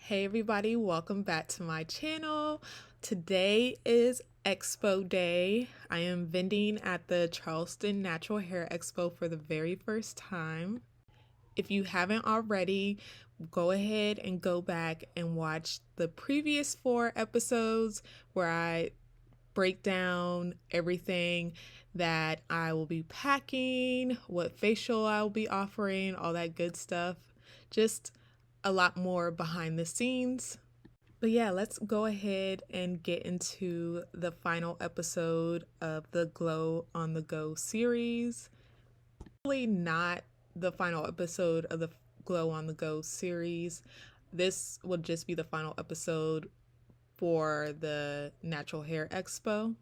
Hey everybody, welcome back to my channel. Today is Expo Day. I am vending at the Charleston Natural Hair Expo for the very first time. If you haven't already, go ahead and go back and watch the previous 4 episodes where I break down everything that I will be packing, what facial I will be offering, all that good stuff. Just a lot more behind the scenes. But yeah, let's go ahead and get into the final episode of the Glow on the Go series. Probably not the final episode of the Glow on the Go series. This will just be the final episode for the Natural Hair Expo.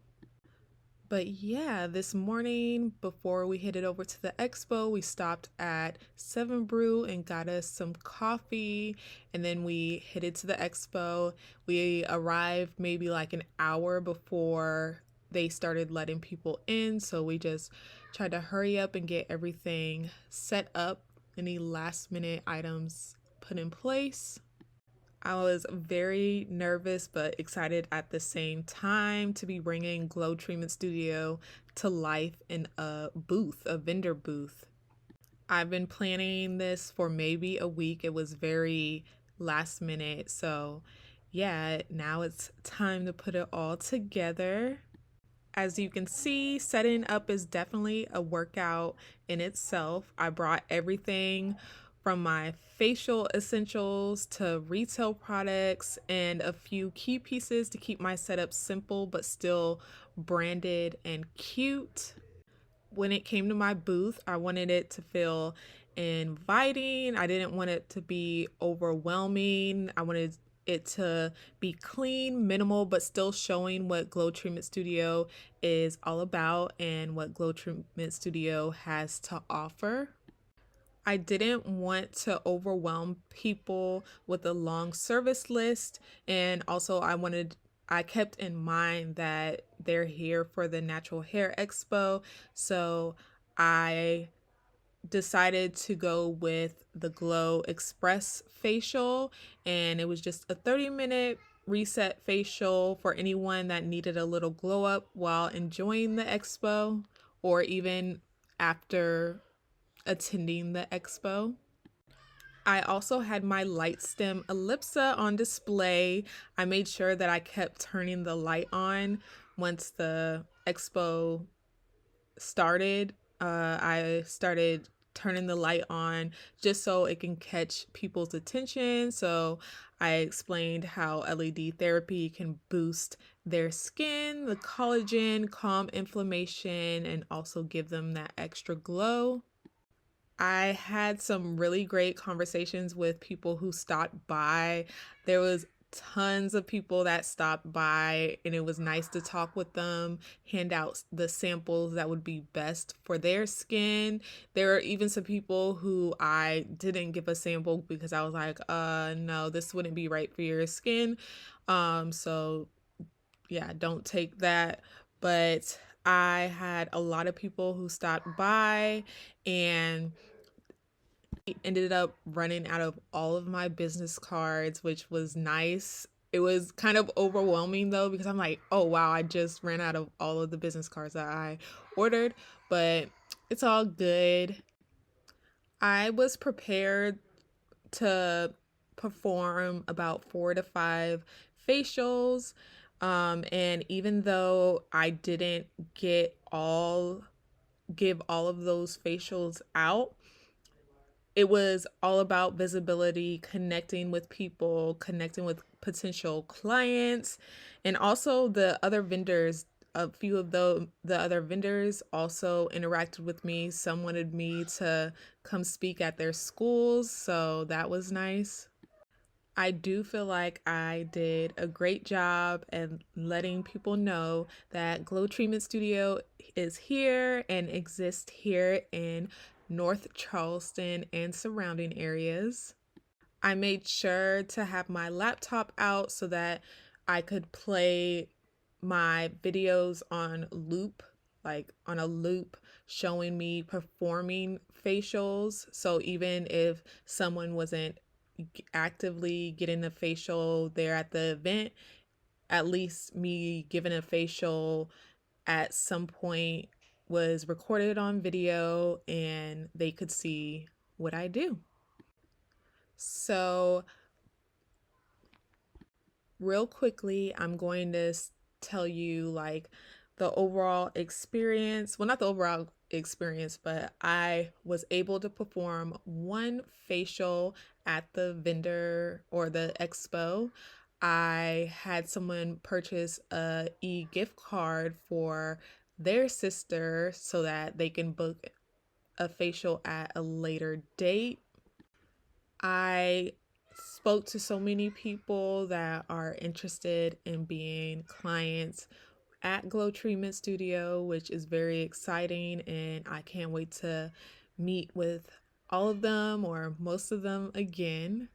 But yeah, this morning before we headed over to the expo, we stopped at 7 Brew and got us some coffee, and then we headed to the expo. We arrived maybe like an hour before they started letting people in, so we just tried to hurry up and get everything set up, any last minute items put in place. I was very nervous but excited at the same time to be bringing Glow Treatment Studio to life in a booth, a vendor booth. I've been planning this for maybe a week. It was very last minute. So, yeah, now it's time to put it all together. As you can see, setting up is definitely a workout in itself. I brought everything from my facial essentials to retail products and a few key pieces to keep my setup simple but still branded and cute. When it came to my booth, I wanted it to feel inviting. I didn't want it to be overwhelming. I wanted it to be clean, minimal, but still showing what Glow Treatment Studio is all about and what Glow Treatment Studio has to offer. I didn't want to overwhelm people with a long service list, and also I kept in mind that they're here for the Natural Hair Expo, so I decided to go with the Glow Express facial, and it was just a 30-minute reset facial for anyone that needed a little glow up while enjoying the expo or even after attending the expo. I also had my light stem ellipsa on display. I made sure that I kept turning the light on once the expo started. I started turning the light on just so it can catch people's attention. So I explained how LED therapy can boost their skin, the collagen, calm inflammation, and also give them that extra glow. I had some really great conversations with people who stopped by. There was tons of people that stopped by, and it was nice to talk with them, hand out the samples that would be best for their skin. There are even some people who I didn't give a sample because I was like, no, this wouldn't be right for your skin. So yeah, don't take that. But I had a lot of people who stopped by, and ended up running out of all of my business cards, which was nice. It was kind of overwhelming though, because I'm like, oh wow, I just ran out of all of the business cards that I ordered, but it's all good. I was prepared to perform about 4 to 5 facials. And even though I didn't give all of those facials out, it was all about visibility, connecting with people, connecting with potential clients, and also the other vendors. A few of the other vendors also interacted with me. Some wanted me to come speak at their schools, so that was nice. I do feel like I did a great job at letting people know that Glow Treatment Studio is here and exists here in North Charleston and surrounding areas. I made sure to have my laptop out so that I could play my videos on loop, like on a loop, showing me performing facials. So even if someone wasn't actively getting a facial there at the event, at least me giving a facial at some point was recorded on video and they could see what I do. So, real quickly, I'm going to tell you like the overall experience. Well, not the overall experience, but I was able to perform one facial at the vendor or the expo. I had someone purchase a e-gift card for their sister so that they can book a facial at a later date. I spoke to so many people that are interested in being clients at Glow Treatment Studio, which is very exciting, and I can't wait to meet with all of them or most of them again.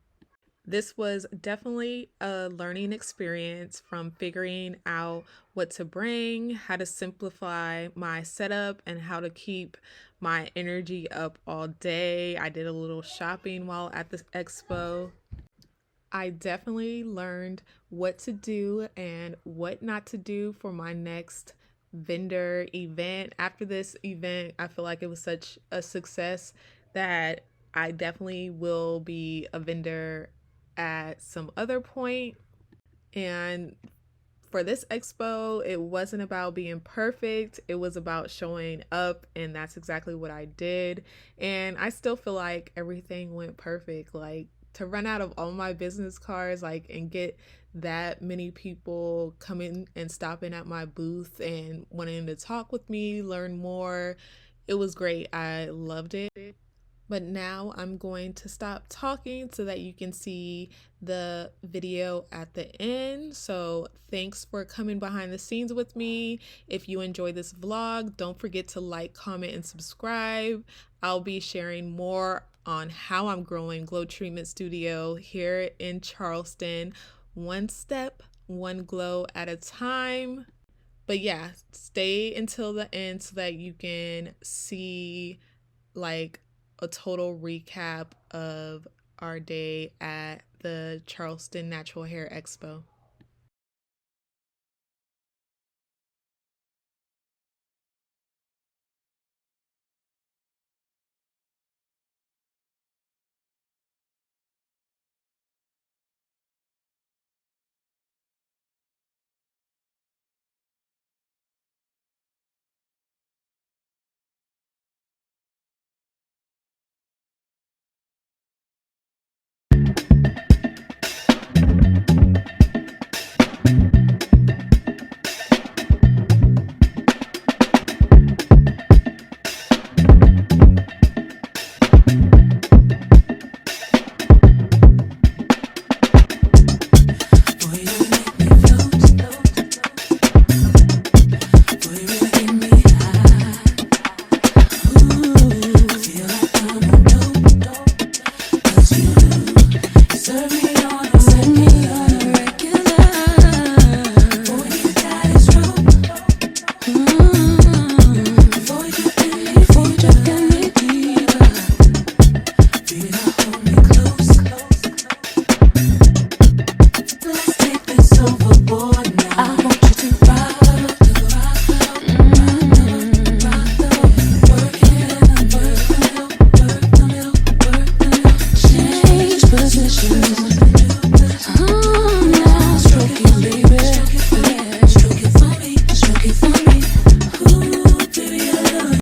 This was definitely a learning experience from figuring out what to bring, how to simplify my setup, and how to keep my energy up all day. I did a little shopping while at the expo. I definitely learned what to do and what not to do for my next vendor event. After this event, I feel like it was such a success that I definitely will be a vendor at some other point. And for this expo, it wasn't about being perfect. It was about showing up, and that's exactly what I did. And I still feel like everything went perfect. Like to run out of all my business cards, like and get that many people coming and stopping at my booth and wanting to talk with me, learn more. It was great. I loved it. But now I'm going to stop talking so that you can see the video at the end. So thanks for coming behind the scenes with me. If you enjoyed this vlog, don't forget to like, comment, and subscribe. I'll be sharing more on how I'm growing Glow Treatment Studio here in Charleston, one step, one glow at a time. But yeah, stay until the end so that you can see like a total recap of our day at the Charleston Natural Hair Expo.